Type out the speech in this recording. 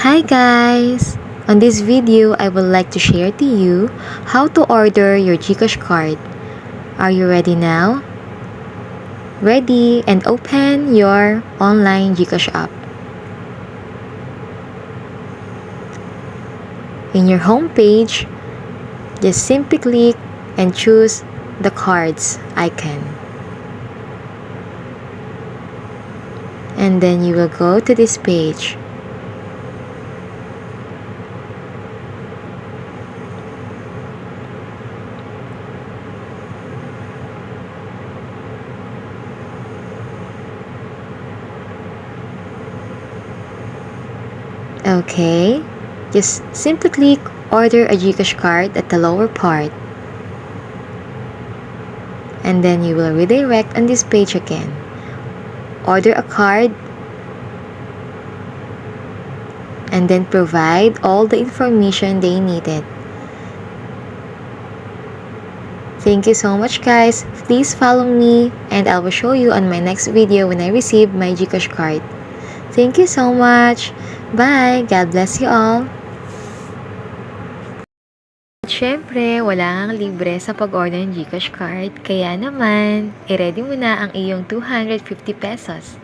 Hi guys! On this video, I would like to share to you how to order your GCash card. Are you ready now? Ready, and open your online GCash app. In your home page, just simply click and choose the cards icon. And then you will go to this page. Okay, just simply click order a GCash card at the lower part. And then you will redirect on this page again. Order a card and then provide all the information they needed. Thank you so much guys. Please follow me and I will show you on my next video when I receive my GCash card. Thank you so much. Bye. God bless you all. At syempre, wala kang libre sa pag-order ng GCash card. Kaya naman, i-ready mo na ang iyong 250 pesos.